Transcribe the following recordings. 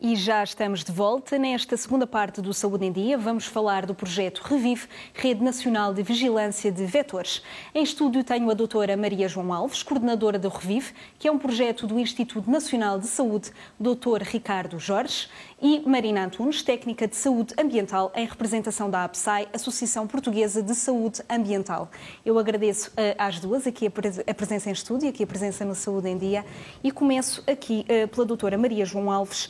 E já estamos de volta. Nesta segunda parte do Saúde em Dia, vamos falar do projeto REVIVE, Rede Nacional de Vigilância de Vetores. Em estúdio tenho a doutora Maria João Alves, coordenadora do REVIVE, que é um projeto do Instituto Nacional de Saúde, Dr. Ricardo Jorge, e Marina Antunes, técnica de saúde ambiental, em representação da APSAI, Associação Portuguesa de Saúde Ambiental. Eu agradeço às duas aqui a presença em estúdio, aqui a presença no Saúde em Dia, e começo aqui pela doutora Maria João Alves,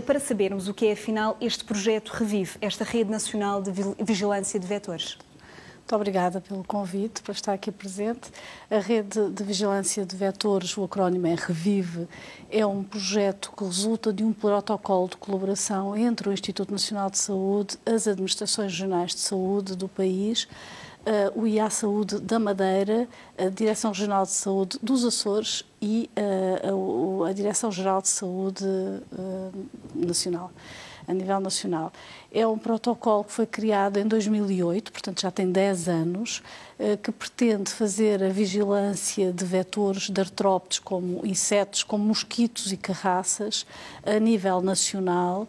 para sabermos o que é, afinal, este projeto REVIVE, esta Rede Nacional de Vigilância de Vetores. Muito obrigada pelo convite para estar aqui presente. A Rede de Vigilância de Vetores, o acrónimo é REVIVE, é um projeto que resulta de um protocolo de colaboração entre o Instituto Nacional de Saúde, as administrações regionais de saúde do país, o IA Saúde da Madeira, a Direção Regional de Saúde dos Açores e a Direção-Geral de Saúde Nacional, a nível nacional. É um protocolo que foi criado em 2008, portanto já tem 10 anos, que pretende fazer a vigilância de vetores de artrópodes, como insetos, como mosquitos e carraças, a nível nacional.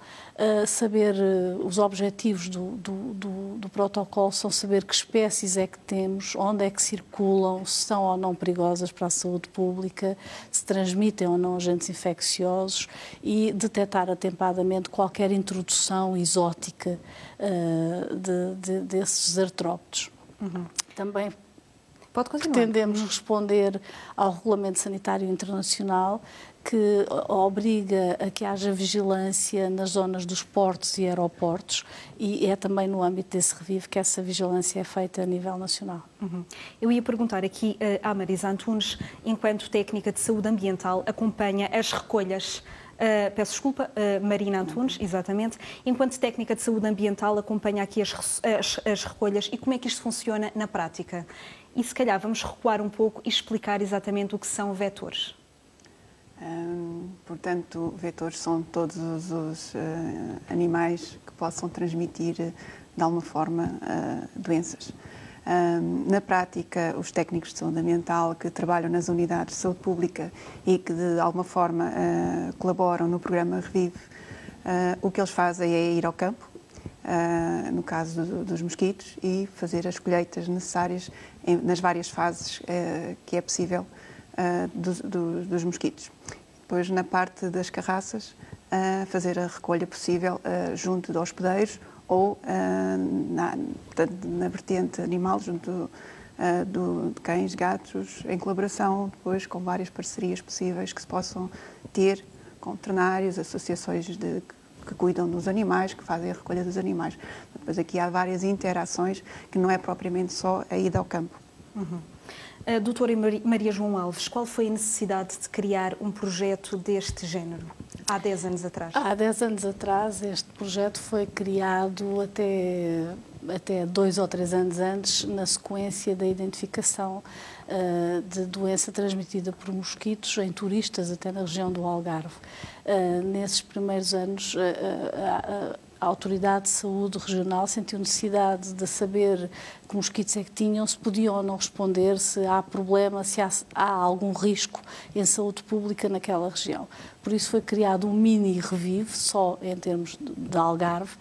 Saber os objetivos do protocolo são saber que espécies é que temos, onde é que circulam, se são ou não perigosas para a saúde pública, se transmitem ou não agentes infecciosos e detectar atempadamente qualquer introdução exótica desses artrópodes. Também pretendemos responder ao Regulamento Sanitário Internacional, que obriga a que haja vigilância nas zonas dos portos e aeroportos, e é também no âmbito desse REVIVE que essa vigilância é feita a nível nacional. Eu ia perguntar aqui à Marisa Antunes, enquanto técnica de saúde ambiental, acompanha as recolhas. Peço desculpa, Marina Antunes, exatamente. Enquanto técnica de saúde ambiental, acompanha aqui as recolhas e como é que isto funciona na prática. E se calhar vamos recuar um pouco e explicar exatamente o que são vetores. Portanto, vetores são todos os animais que possam transmitir de alguma forma doenças. Na prática, os técnicos de saúde ambiental que trabalham nas unidades de saúde pública e que de alguma forma colaboram no programa REVIVE, o que eles fazem é ir ao campo, no caso dos mosquitos, e fazer as colheitas necessárias nas várias fases que é possível dos mosquitos. Depois, na parte das carraças, fazer a recolha possível junto de hospedeiros ou na vertente animal, junto de cães, gatos, em colaboração depois com várias parcerias possíveis que se possam ter com veterinários, associações que cuidam dos animais, que fazem a recolha dos animais. Depois aqui há várias interações que não é propriamente só a ida ao campo. Doutora Maria João Alves, qual foi a necessidade de criar um projeto deste género, há 10 anos atrás? Há 10 anos atrás este projeto foi criado até 2 ou 3 anos antes, na sequência da identificação de doença transmitida por mosquitos em turistas, até na região do Algarve. Nesses primeiros anos, a Autoridade de Saúde Regional sentiu necessidade de saber que mosquitos é que tinham, se podiam ou não responder, se há problema, se há algum risco em saúde pública naquela região. Por isso foi criado um mini REVIVE, só em termos de Algarve,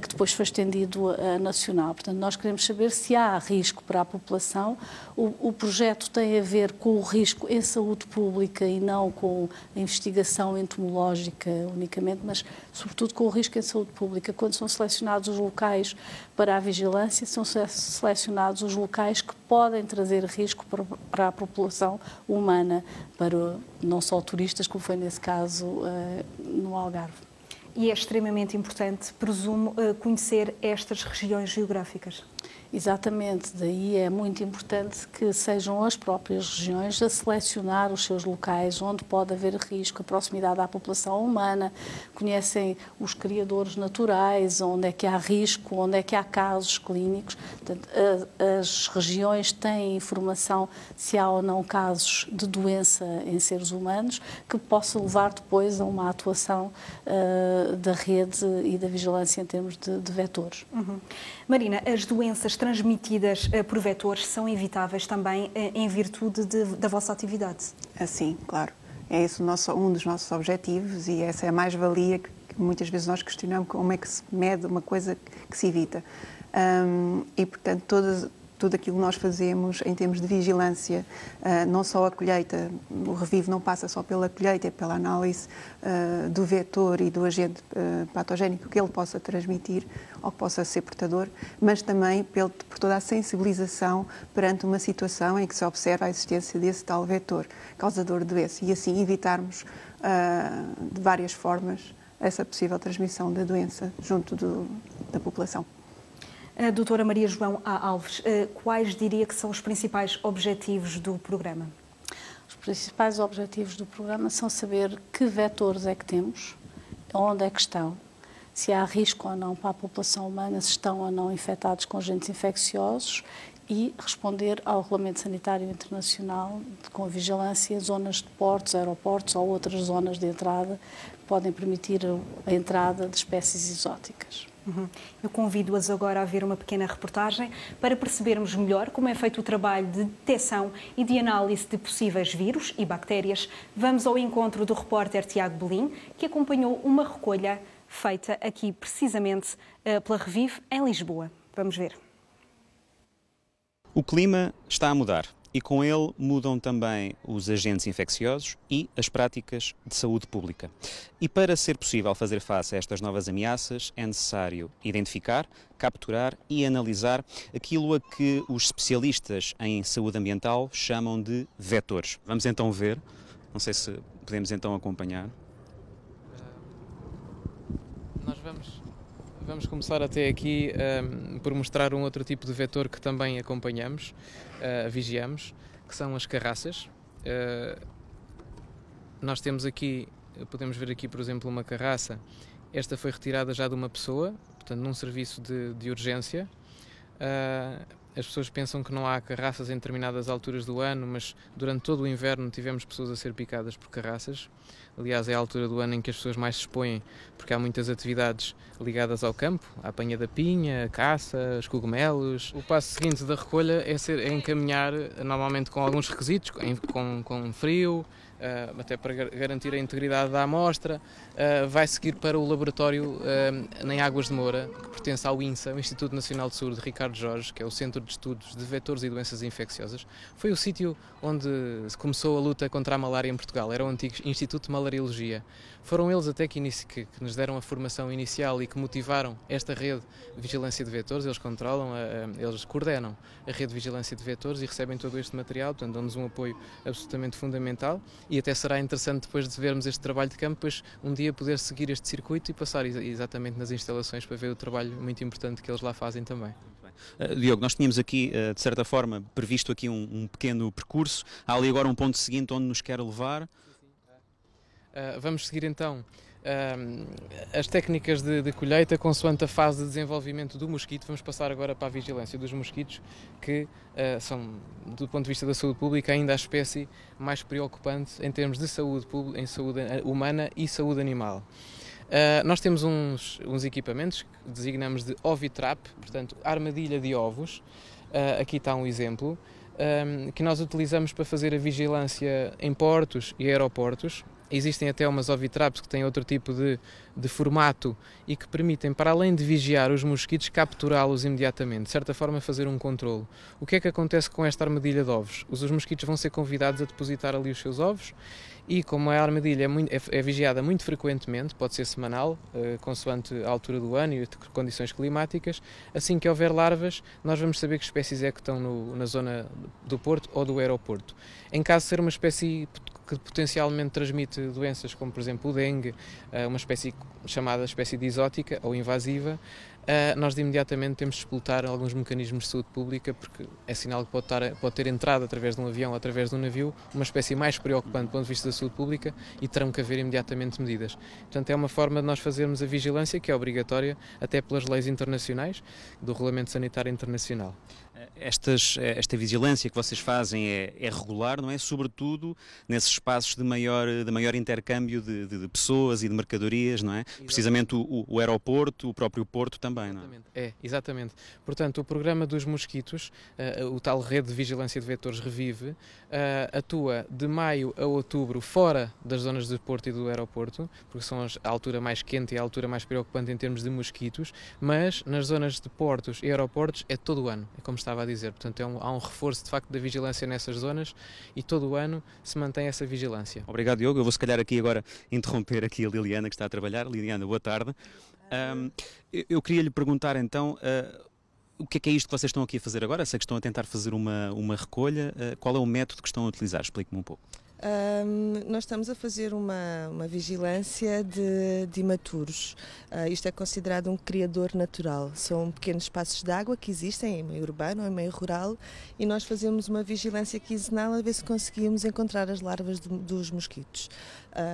que depois foi estendido a nacional. Portanto, nós queremos saber se há risco para a população. O projeto tem a ver com o risco em saúde pública e não com a investigação entomológica unicamente, mas sobretudo com o risco em saúde pública. Quando são selecionados os locais para a vigilância, são selecionados os locais que podem trazer risco para a população humana, para não só turistas, como foi nesse caso no Algarve. E é extremamente importante, presumo, conhecer estas regiões geográficas. Exatamente, daí é muito importante que sejam as próprias regiões a selecionar os seus locais onde pode haver risco, a proximidade à população humana, conhecem os criadores naturais, onde é que há risco, onde é que há casos clínicos. Portanto, as regiões têm informação se há ou não casos de doença em seres humanos que possa levar depois a uma atuação da rede e da vigilância em termos de vetores. Marina, as doenças transmitidas por vetores são evitáveis também em virtude da vossa atividade? Sim, claro. É esse um dos nossos objetivos e essa é a mais-valia que muitas vezes nós questionamos como é que se mede uma coisa que se evita. E, portanto, tudo aquilo que nós fazemos em termos de vigilância, não só a colheita, o Revive não passa só pela colheita, é pela análise do vetor e do agente patogénico que ele possa transmitir ou que possa ser portador, mas também por toda a sensibilização perante uma situação em que se observa a existência desse tal vetor causador de doença e assim evitarmos de várias formas essa possível transmissão da doença junto da população. A doutora Maria João A. Alves, quais diria que são os principais objetivos do programa? Os principais objetivos do programa são saber que vetores é que temos, onde é que estão, se há risco ou não para a população humana, se estão ou não infectados com agentes infecciosos e responder ao Regulamento Sanitário Internacional com vigilância, zonas de portos, aeroportos ou outras zonas de entrada que podem permitir a entrada de espécies exóticas. Eu convido-as agora a ver uma pequena reportagem para percebermos melhor como é feito o trabalho de detecção e de análise de possíveis vírus e bactérias. Vamos ao encontro do repórter Tiago Belim, que acompanhou uma recolha feita aqui precisamente pela Revive em Lisboa. Vamos ver. O clima está a mudar e com ele mudam também os agentes infecciosos e as práticas de saúde pública. E para ser possível fazer face a estas novas ameaças é necessário identificar, capturar e analisar aquilo a que os especialistas em saúde ambiental chamam de vetores. Vamos então ver, não sei se podemos então acompanhar. Nós vamos começar até aqui por mostrar um outro tipo de vetor que também acompanhamos, vigiamos, que são as carraças. Nós temos aqui, podemos ver aqui, por exemplo, uma carraça. Esta foi retirada já de uma pessoa, portanto, num serviço de urgência. As pessoas pensam que não há carraças em determinadas alturas do ano, mas durante todo o inverno tivemos pessoas a ser picadas por carraças. Aliás, é a altura do ano em que as pessoas mais se expõem, porque há muitas atividades ligadas ao campo, a apanha da pinha, a caça, os cogumelos. O passo seguinte da recolha é encaminhar, normalmente com alguns requisitos, com frio, até para garantir a integridade da amostra, vai seguir para o laboratório em Águas de Moura, que pertence ao INSA, o Instituto Nacional de Saúde de Ricardo Jorge, que é o Centro de Estudos de Vetores e Doenças Infecciosas. Foi o sítio onde começou a luta contra a malária em Portugal, era o antigo Instituto de Malariologia. Foram eles até que nos deram a formação inicial e que motivaram esta rede de vigilância de vetores. Eles controlam, eles coordenam a rede de vigilância de vetores e recebem todo este material, portanto dão-nos um apoio absolutamente fundamental e até será interessante depois de vermos este trabalho de campo, depois um dia poder seguir este circuito e passar exatamente nas instalações para ver o trabalho muito importante que eles lá fazem também. Diogo, nós tínhamos aqui, de certa forma, previsto aqui um pequeno percurso. Há ali agora um ponto seguinte onde nos quer levar. Vamos seguir então as técnicas de colheita consoante a fase de desenvolvimento do mosquito. Vamos passar agora para a vigilância dos mosquitos, que são, do ponto de vista da saúde pública, ainda a espécie mais preocupante em termos de saúde humana e saúde animal. Nós temos uns equipamentos que designamos de ovitrap, portanto, armadilha de ovos. Aqui está um exemplo, que nós utilizamos para fazer a vigilância em portos e aeroportos. Existem até umas ovitraps que têm outro tipo de formato e que permitem, para além de vigiar os mosquitos, capturá-los imediatamente, de certa forma fazer um controlo. O que é que acontece com esta armadilha de ovos? Os mosquitos vão ser convidados a depositar ali os seus ovos e, como a armadilha é vigiada muito frequentemente, pode ser semanal, consoante a altura do ano e condições climáticas, assim que houver larvas, nós vamos saber que espécies é que estão na zona do porto ou do aeroporto. Em caso de ser uma espécie que potencialmente transmite doenças como, por exemplo, o dengue, uma espécie chamada espécie de exótica ou invasiva, nós de imediatamente temos de explotar alguns mecanismos de saúde pública, porque é sinal que pode ter entrado através de um avião ou através de um navio, uma espécie mais preocupante do ponto de vista da saúde pública e terão que haver imediatamente medidas. Portanto, é uma forma de nós fazermos a vigilância que é obrigatória até pelas leis internacionais do Regulamento Sanitário Internacional. Esta vigilância que vocês fazem é regular, não é? Sobretudo nesses espaços de maior intercâmbio de pessoas e de mercadorias, não é? Exatamente. Precisamente o aeroporto, o próprio porto também, não é? Exatamente. Portanto, o programa dos mosquitos, o tal Rede de Vigilância de Vetores Revive, atua de maio a outubro fora das zonas do porto e do aeroporto, porque são a altura mais quente e a altura mais preocupante em termos de mosquitos, mas nas zonas de portos e aeroportos é todo o ano, é como estava a dizer. Portanto, há um reforço de facto da vigilância nessas zonas e todo o ano se mantém essa vigilância. Obrigado, Diogo. Eu vou se calhar aqui agora interromper aqui a Liliana, que está a trabalhar. Liliana, boa tarde. Eu queria lhe perguntar então, o que é isto que vocês estão aqui a fazer agora? Sei que estão a tentar fazer uma recolha. Qual é o método que estão a utilizar? Explique-me um pouco. Nós estamos a fazer uma vigilância de imaturos. Isto é considerado um criador natural. São pequenos espaços de água que existem em meio urbano ou em meio rural e nós fazemos uma vigilância quinzenal a ver se conseguimos encontrar as larvas dos mosquitos.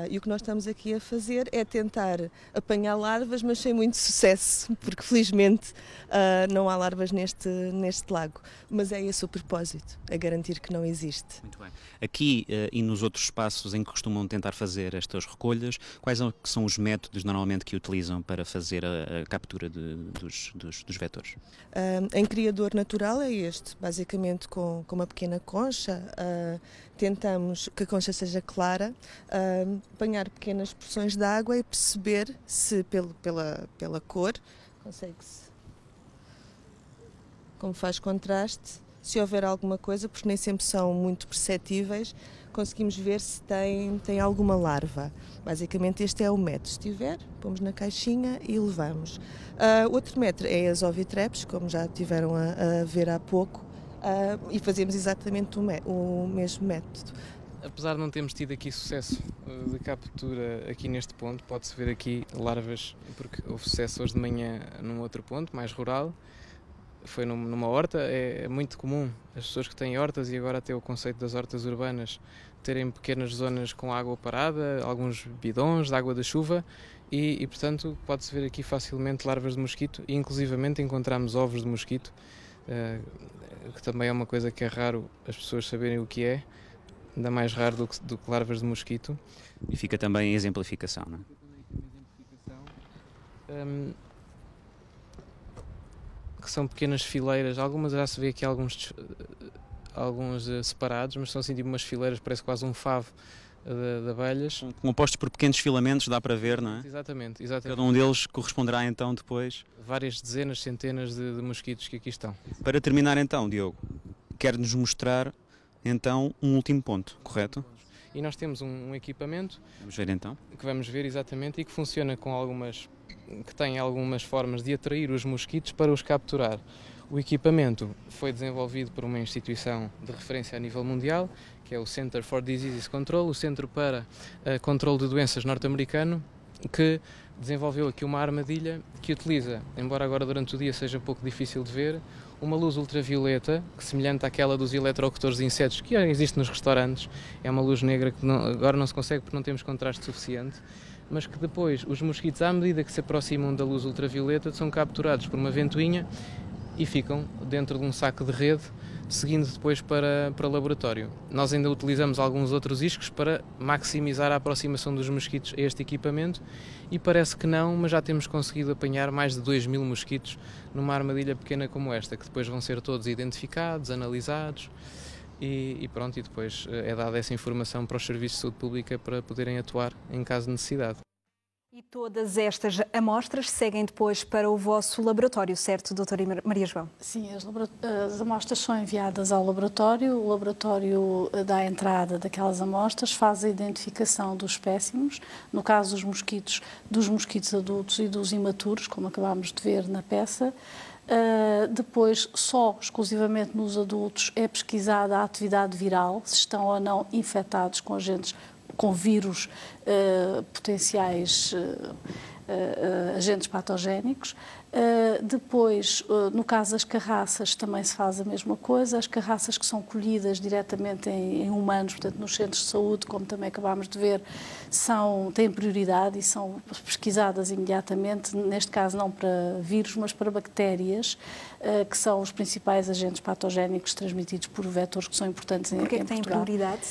E o que nós estamos aqui a fazer é tentar apanhar larvas, mas sem muito sucesso, porque felizmente não há larvas neste lago. Mas é esse o propósito, é garantir que não existe. Muito bem. Aqui e nos outros espaços em que costumam tentar fazer estas recolhas, quais são os métodos normalmente que utilizam para fazer a captura dos vetores? Em criador natural é este, basicamente com uma pequena concha, tentamos que a concha seja clara, apanhar pequenas porções de água e perceber se pela cor, consegue-se, como faz contraste, se houver alguma coisa, porque nem sempre são muito perceptíveis, conseguimos ver se tem alguma larva. Basicamente este é o método. Se tiver, pomos na caixinha e levamos. Outro método é as ovitrepes, como já tiveram a ver há pouco, e fazemos exatamente o mesmo método. Apesar de não termos tido aqui sucesso de captura aqui neste ponto, pode-se ver aqui larvas, porque houve sucesso hoje de manhã num outro ponto, mais rural. Foi numa horta. É muito comum as pessoas que têm hortas, e agora até o conceito das hortas urbanas, terem pequenas zonas com água parada, alguns bidões de água da chuva e portanto pode-se ver aqui facilmente larvas de mosquito e inclusivamente encontramos ovos de mosquito, que também é uma coisa que é raro as pessoas saberem o que é, ainda mais raro do que larvas de mosquito. E fica também a exemplificação, não é? Que são pequenas fileiras, algumas já se vê aqui alguns separados, mas são assim tipo umas fileiras, parece quase um favo de abelhas. Compostos por pequenos filamentos, dá para ver, não é? Exatamente. Cada um deles corresponderá então depois... várias dezenas, centenas de mosquitos que aqui estão. Para terminar então, Diogo, quer-nos mostrar então um último ponto, correto? E nós temos um equipamento... Vamos ver então. Que vamos ver exatamente e que funciona que tem algumas formas de atrair os mosquitos para os capturar. O equipamento foi desenvolvido por uma instituição de referência a nível mundial, que é o Center for Disease Control, o Centro para Controlo de Doenças norte-americano, que desenvolveu aqui uma armadilha que utiliza, embora agora durante o dia seja um pouco difícil de ver, uma luz ultravioleta, que semelhante àquela dos eletrocutores de insetos que existe nos restaurantes. É uma luz negra que agora não se consegue porque não temos contraste suficiente, mas que depois os mosquitos, à medida que se aproximam da luz ultravioleta, são capturados por uma ventoinha e ficam dentro de um saco de rede, seguindo depois para laboratório. Nós ainda utilizamos alguns outros iscos para maximizar a aproximação dos mosquitos a este equipamento e parece que não, mas já temos conseguido apanhar mais de 2.000 mosquitos numa armadilha pequena como esta, que depois vão ser todos identificados, analisados e pronto, e depois é dada essa informação para os serviços de saúde pública para poderem atuar em caso de necessidade. E todas estas amostras seguem depois para o vosso laboratório, certo, doutora Maria João? Sim, as amostras são enviadas ao laboratório, o laboratório dá a entrada daquelas amostras, faz a identificação dos espécimes, no caso dos mosquitos adultos e dos imaturos, como acabámos de ver na peça. Depois, só exclusivamente nos adultos, é pesquisada a atividade viral, se estão ou não infectados com agentes, com vírus potenciais agentes patogénicos. Depois, no caso das carraças, também se faz a mesma coisa. As carraças que são colhidas diretamente em humanos, portanto, nos centros de saúde, como também acabámos de ver, têm prioridade e são pesquisadas imediatamente, neste caso não para vírus, mas para bactérias, que são os principais agentes patogénicos transmitidos por vetores que são importantes em Portugal. Porquê que têm prioridade?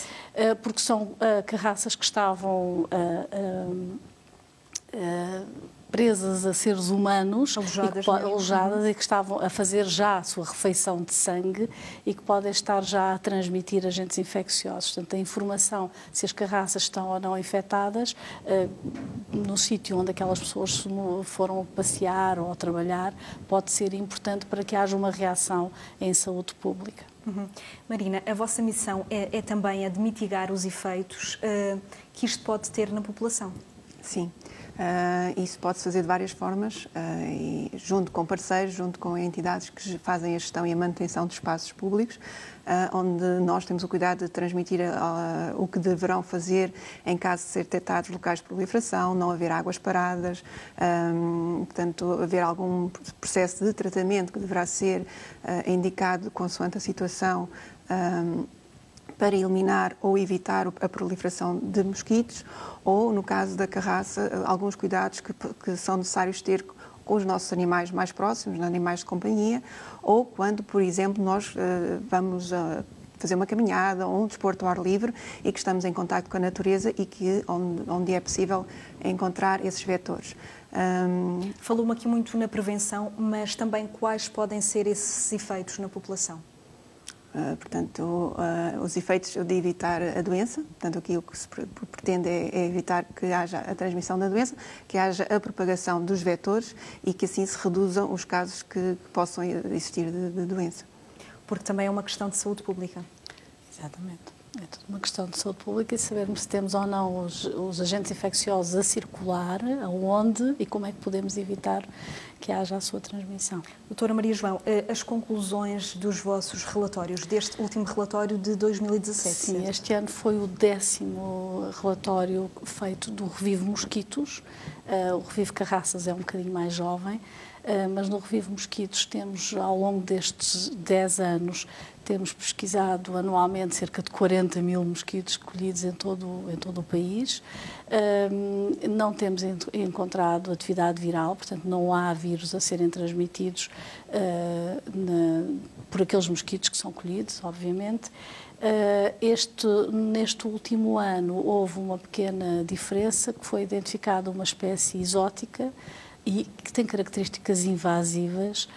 Porque são carraças que estavam presas a seres humanos, alojadas e que estavam a fazer já a sua refeição de sangue e que podem estar já a transmitir agentes infecciosos. Portanto, a informação se as carraças estão ou não infectadas no sítio onde aquelas pessoas foram passear ou trabalhar pode ser importante para que haja uma reação em saúde pública. Marina, a vossa missão é também a de mitigar os efeitos que isto pode ter na população. Sim. Isso pode-se fazer de várias formas, e junto com parceiros, junto com entidades que fazem a gestão e a manutenção de espaços públicos, onde nós temos o cuidado de transmitir o que deverão fazer em caso de ser detectados locais de proliferação, não haver águas paradas, portanto, haver algum processo de tratamento que deverá ser indicado consoante a situação, para eliminar ou evitar a proliferação de mosquitos, ou, no caso da carraça, alguns cuidados que são necessários ter com os nossos animais mais próximos, animais de companhia, ou quando, por exemplo, nós vamos fazer uma caminhada ou um desporto ao ar livre e que estamos em contacto com a natureza e que onde é possível encontrar esses vetores. Falou-me aqui muito na prevenção, mas também quais podem ser esses efeitos na população? Portanto, os efeitos de evitar a doença, portanto, aqui o que se pretende é evitar que haja a transmissão da doença, que haja a propagação dos vetores e que assim se reduzam os casos que possam existir de doença. Porque também é uma questão de saúde pública. Exatamente. É tudo uma questão de saúde pública e sabermos se temos ou não os agentes infecciosos a circular, aonde e como é que podemos evitar que haja a sua transmissão. Doutora Maria João, as conclusões dos vossos relatórios, deste último relatório de 2017? Sim, este ano foi o 10º relatório feito do Revive Mosquitos. O Revive Carraças é um bocadinho mais jovem, mas no Revive Mosquitos temos, ao longo destes 10 anos, temos pesquisado anualmente cerca de 40 mil mosquitos colhidos em todo o país. Não temos encontrado atividade viral, portanto não há vírus a serem transmitidos por aqueles mosquitos que são colhidos, obviamente. Neste último ano houve uma pequena diferença, que foi identificada uma espécie exótica e que tem características invasivas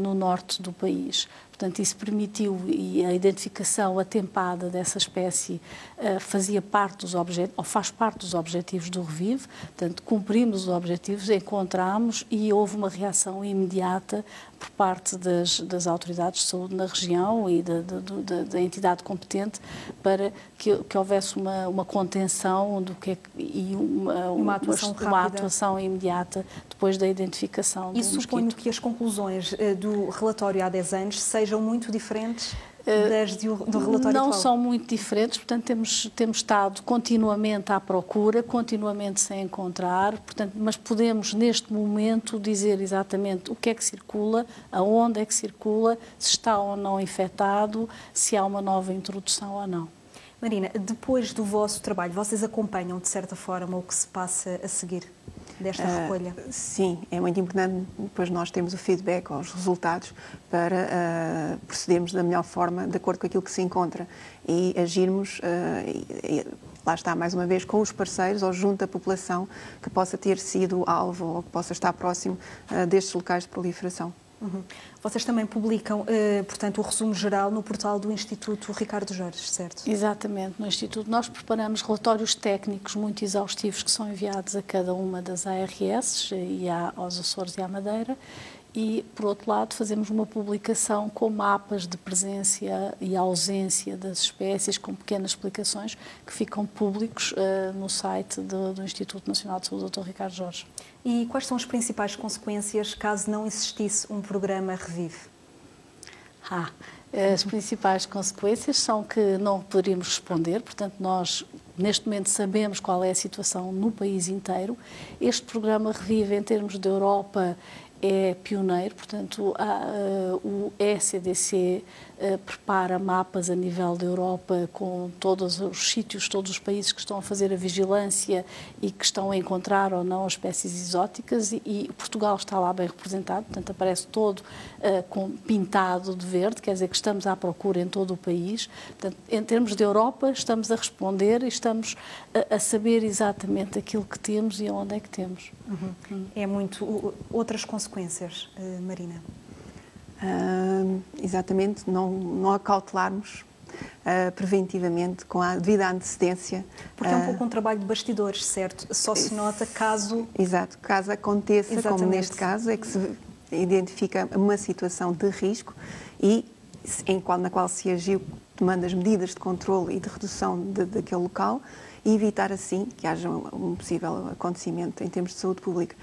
no norte do país. Portanto, isso permitiu, e a identificação atempada dessa espécie fazia parte dos objetivos, ou faz parte dos objetivos do Revive. Portanto, cumprimos os objetivos, encontramos e houve uma reação imediata por parte das autoridades de saúde na região e da entidade competente para que houvesse uma contenção e uma atuação imediata depois da identificação do mosquito. E suponho que as conclusões do relatório há 10 anos sejam muito diferentes das do relatório não atual. São muito diferentes, portanto temos estado continuamente à procura, continuamente sem encontrar, portanto, mas podemos neste momento dizer exatamente o que é que circula, aonde é que circula, se está ou não infectado, se há uma nova introdução ou não. Marina, depois do vosso trabalho, vocês acompanham de certa forma o que se passa a seguir desta recolha? Sim, é muito importante depois nós temos o feedback, os resultados, para procedermos da melhor forma, de acordo com aquilo que se encontra, e agirmos, lá está, mais uma vez, com os parceiros ou junto à população que possa ter sido alvo ou que possa estar próximo destes locais de proliferação. Vocês também publicam, portanto, o resumo geral no portal do Instituto Ricardo Jorge, certo? Exatamente. No Instituto nós preparamos relatórios técnicos muito exaustivos que são enviados a cada uma das ARS e aos Açores e à Madeira e, por outro lado, fazemos uma publicação com mapas de presença e ausência das espécies, com pequenas explicações que ficam públicos no site do Instituto Nacional de Saúde, Dr. Ricardo Jorge. E quais são as principais consequências caso não existisse um programa Revive? As principais consequências são que não poderíamos responder, portanto, nós Neste momento sabemos qual é a situação no país inteiro. Este programa Revive, em termos de Europa, é pioneiro, portanto, o ECDC prepara mapas a nível da Europa com todos os sítios, todos os países que estão a fazer a vigilância e que estão a encontrar ou não espécies exóticas, e Portugal está lá bem representado, portanto aparece todo pintado de verde, quer dizer que estamos à procura em todo o país. Portanto, em termos de Europa, estamos a responder e estamos a saber exatamente aquilo que temos e onde é que temos. É muito. Outras consequências, Marina? Exatamente, não acautelarmos preventivamente com a devida antecedência. Porque é um pouco um trabalho de bastidores, certo? Só se nota caso... Exato, caso aconteça, Exatamente. como neste caso, é que se identifica uma situação de risco e na qual se agiu tomando as medidas de controle e de redução daquele local, e evitar assim que haja um possível acontecimento em termos de saúde pública.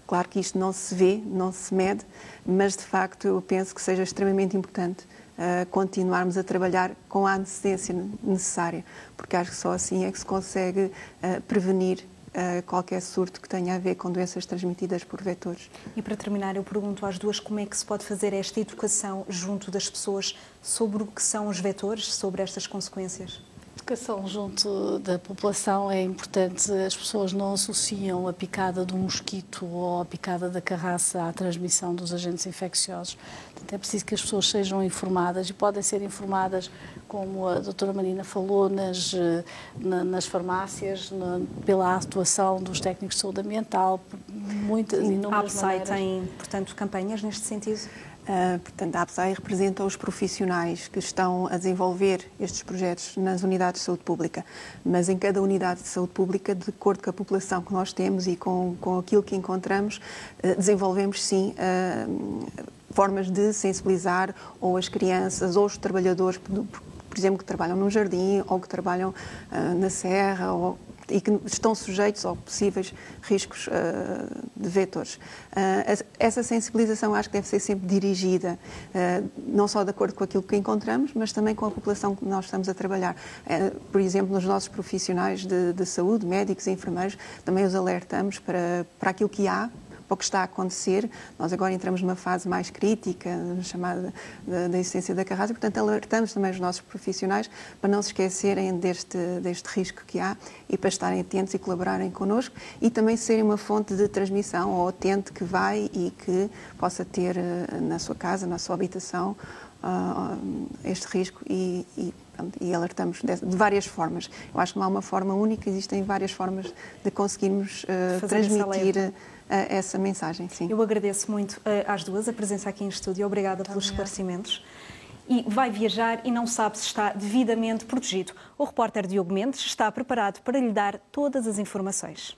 Claro que isto não se vê, não se mede, mas de facto eu penso que seja extremamente importante continuarmos a trabalhar com a antecedência necessária, porque acho que só assim é que se consegue prevenir qualquer surto que tenha a ver com doenças transmitidas por vetores. E para terminar, eu pergunto às duas como é que se pode fazer esta educação junto das pessoas sobre o que são os vetores, sobre estas consequências? A educação junto da população é importante. As pessoas não associam a picada do mosquito ou a picada da carraça à transmissão dos agentes infecciosos. Portanto, é preciso que as pessoas sejam informadas, e podem ser informadas, como a doutora Marina falou, nas farmácias, pela atuação dos técnicos de saúde ambiental, muitas inúmeras maneiras. A APSAI tem, portanto, campanhas neste sentido? Portanto, a APSAI representa os profissionais que estão a desenvolver estes projetos nas unidades de saúde pública, mas em cada unidade de saúde pública, de acordo com a população que nós temos e com aquilo que encontramos, desenvolvemos sim formas de sensibilizar ou as crianças ou os trabalhadores, por exemplo, que trabalham num jardim ou que trabalham na serra e que estão sujeitos a possíveis riscos de vetores. Essa sensibilização acho que deve ser sempre dirigida, não só de acordo com aquilo que encontramos, mas também com a população que nós estamos a trabalhar. Por exemplo, nos nossos profissionais de saúde, médicos e enfermeiros, também os alertamos para aquilo que há, para o que está a acontecer. Nós agora entramos numa fase mais crítica, chamada da existência da carraça, portanto alertamos também os nossos profissionais para não se esquecerem deste risco que há e para estarem atentos e colaborarem connosco, e também serem uma fonte de transmissão ao utente que vai e que possa ter na sua casa, na sua habitação, este risco e alertamos de várias formas. Eu acho que não há uma forma única, existem várias formas de conseguirmos transmitir essa mensagem. Sim. Eu agradeço muito às duas a presença aqui em estúdio. Obrigada pelos esclarecimentos. E vai viajar e não sabe se está devidamente protegido. O repórter Diogo Mendes está preparado para lhe dar todas as informações.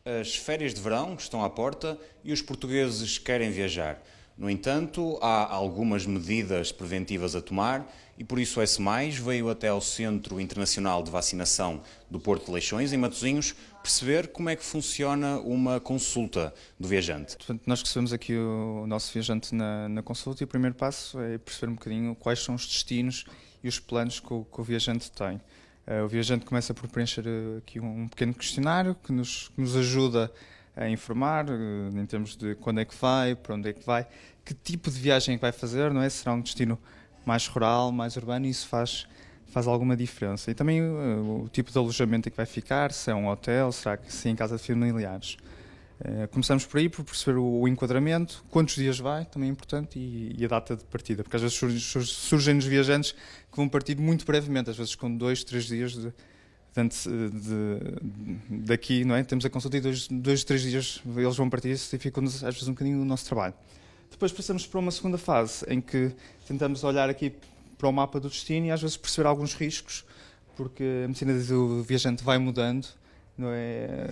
As férias de verão estão à porta e os portugueses querem viajar. No entanto, há algumas medidas preventivas a tomar e por isso o S+, veio até ao Centro Internacional de Vacinação do Porto de Leixões, em Matosinhos, perceber como é que funciona uma consulta do viajante. Portanto, nós recebemos aqui o nosso viajante na consulta e o primeiro passo é perceber um bocadinho quais são os destinos e os planos que o viajante tem. O viajante começa por preencher aqui um pequeno questionário que nos ajuda a informar em termos de quando é que vai, para onde é que vai, que tipo de viagem é que vai fazer, não é? Será um destino mais rural, mais urbano, e isso faz alguma diferença. E também o tipo de alojamento em que vai ficar, se é um hotel, será que se é em casa de familiares. Começamos por aí, por perceber o enquadramento, quantos dias vai, também é importante, e a data de partida, porque às vezes surgem-nos viajantes que vão partir muito brevemente, às vezes com 2, 3 dias daqui, não é? Temos a consulta e 2, 3 dias eles vão partir, isso dificulta-nos às vezes um bocadinho o nosso trabalho. Depois passamos para uma segunda fase, em que tentamos olhar aqui para o mapa do destino e às vezes perceber alguns riscos, porque a medicina do viajante vai mudando, não é?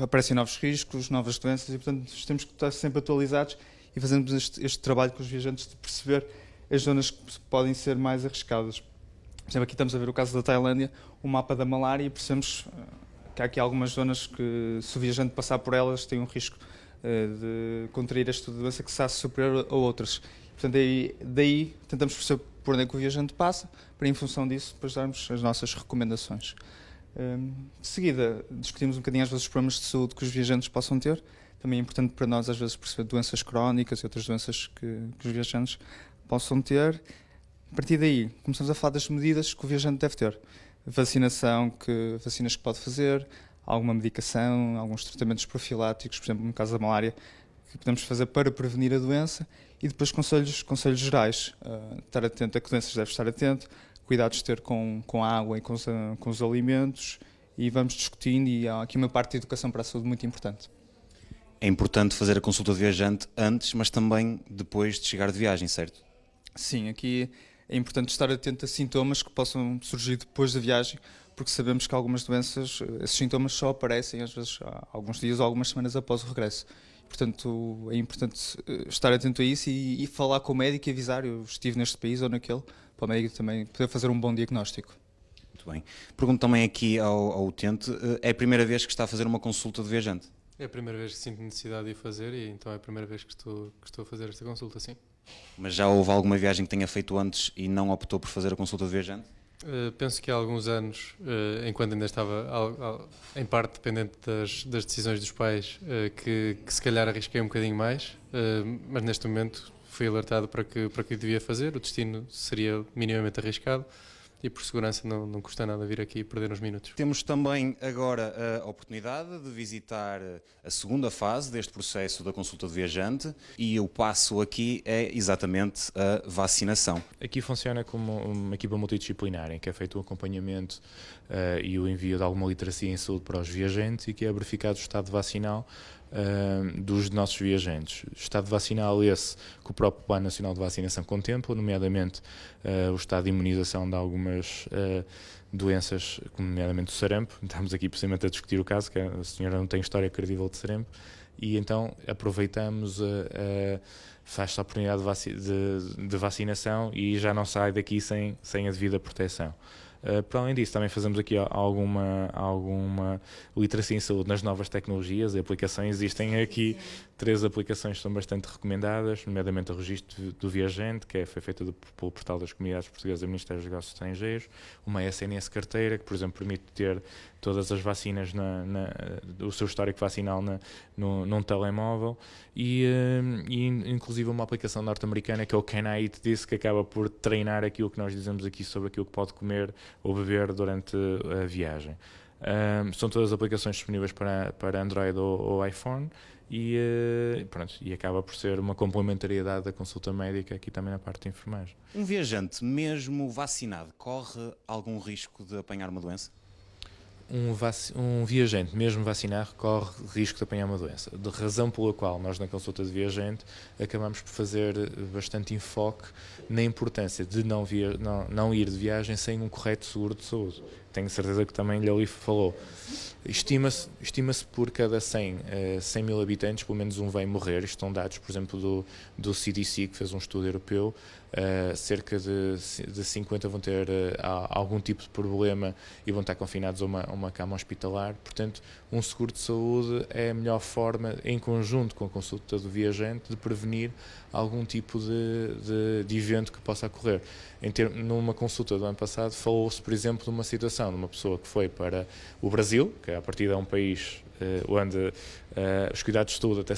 Aparecem novos riscos, novas doenças, e portanto temos que estar sempre atualizados e fazemos este trabalho com os viajantes de perceber as zonas que podem ser mais arriscadas. Por exemplo, aqui estamos a ver o caso da Tailândia, o mapa da malária, e percebemos que há aqui algumas zonas que, se o viajante passar por elas, tem um risco de contrair esta doença que será superior a outras. Portanto, daí tentamos perceber por onde é que o viajante passa, para, em função disso, depois darmos as nossas recomendações. De seguida, discutimos um bocadinho às vezes os problemas de saúde que os viajantes possam ter. Também é importante para nós às vezes perceber doenças crónicas e outras doenças que os viajantes possam ter. A partir daí, começamos a falar das medidas que o viajante deve ter. Vacinação, vacinas que pode fazer, alguma medicação, alguns tratamentos profiláticos, por exemplo, no caso da malária, que podemos fazer para prevenir a doença, e depois conselhos gerais. Estar atento a que doenças deve estar atento, cuidados de ter com a água e com os alimentos, e vamos discutindo, e há aqui uma parte de educação para a saúde muito importante. É importante fazer a consulta de viajante antes, mas também depois de chegar de viagem, certo? Sim, aqui é importante estar atento a sintomas que possam surgir depois da viagem, porque sabemos que algumas doenças, esses sintomas só aparecem às vezes há alguns dias ou algumas semanas após o regresso. Portanto, é importante estar atento a isso e falar com o médico e avisar: eu estive neste país ou naquele, para o médico também poder fazer um bom diagnóstico. Muito bem. Pergunto também aqui ao utente, é a primeira vez que está a fazer uma consulta de viajante? É a primeira vez que sinto necessidade de o fazer, e então é a primeira vez que estou a fazer esta consulta, sim. Mas já houve alguma viagem que tenha feito antes e não optou por fazer a consulta de viajante? Penso que há alguns anos, enquanto ainda estava em parte dependente das decisões dos pais, que se calhar arrisquei um bocadinho mais, mas neste momento fui alertado para que devia fazer. O destino seria minimamente arriscado e por segurança não custa nada vir aqui e perder uns minutos. Temos também agora a oportunidade de visitar a segunda fase deste processo da consulta de viajante, e o passo aqui é exatamente a vacinação. Aqui funciona como uma equipa multidisciplinar em que é feito o acompanhamento e o envio de alguma literacia em saúde para os viajantes, e que é verificado o estado vacinal dos nossos viajantes. Estado vacinal esse que o próprio Plano Nacional de Vacinação contempla, nomeadamente o estado de imunização de algumas doenças, nomeadamente o sarampo. Estamos aqui precisamente a discutir o caso, que a senhora não tem história credível de sarampo, e então aproveitamos faz-se a oportunidade de vacinação e já não sai daqui sem a devida proteção. Para além disso, também fazemos aqui alguma literacia em saúde nas novas tecnologias e aplicações. Existem aqui 3 aplicações que são bastante recomendadas, nomeadamente o registro do viajante, que foi feito pelo portal das Comunidades Portuguesas do Ministério dos Negócios Estrangeiros, uma SNS carteira, que, por exemplo, permite ter todas as vacinas, o seu histórico vacinal num telemóvel, e inclusive uma aplicação norte-americana que é o Can I Eat This, que acaba por treinar aquilo que nós dizemos aqui sobre aquilo que pode comer ou beber durante a viagem. São todas aplicações disponíveis para Android ou iPhone, e acaba por ser uma complementariedade da consulta médica aqui também na parte de enfermagem. Um viajante, mesmo vacinado, corre algum risco de apanhar uma doença? Um viajante, mesmo vacinado, corre risco de apanhar uma doença. De razão pela qual nós, na consulta de viajante, acabamos por fazer bastante enfoque na importância de não ir de viagem sem um correto seguro de saúde. Tenho certeza que também lhe falou. Estima-se por cada 100 mil habitantes, pelo menos um vem morrer. Isto são dados, por exemplo, do CDC, que fez um estudo europeu. Cerca de 50 vão ter algum tipo de problema e vão estar confinados a uma cama hospitalar. Portanto, um seguro de saúde é a melhor forma, em conjunto com a consulta do viajante, de prevenir algum tipo de evento que possa ocorrer. Numa consulta do ano passado, falou-se, por exemplo, de uma situação de uma pessoa que foi para o Brasil, que a partir de um país onde os cuidados de saúde até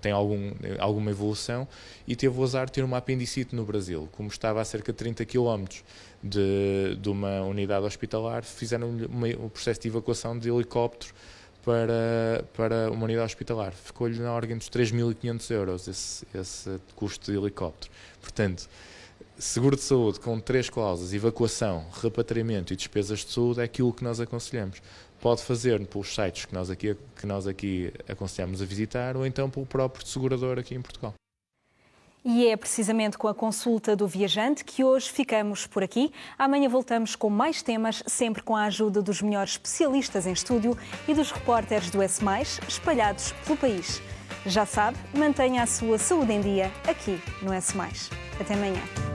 têm alguma evolução, e teve o azar de ter uma apendicite no Brasil. Como estava a cerca de 30 km de uma unidade hospitalar, fizeram um processo de evacuação de helicóptero para uma unidade hospitalar. Ficou-lhe na ordem dos 3.500 euros esse custo de helicóptero. Portanto, seguro de saúde com 3 cláusulas: evacuação, repatriamento e despesas de saúde, é aquilo que nós aconselhamos. Pode fazer pelos sites que nós aqui aconselhamos a visitar, ou então pelo próprio segurador aqui em Portugal. E é precisamente com a consulta do viajante que hoje ficamos por aqui. Amanhã voltamos com mais temas, sempre com a ajuda dos melhores especialistas em estúdio e dos repórteres do S+, espalhados pelo país. Já sabe, mantenha a sua saúde em dia aqui no S+. Até amanhã.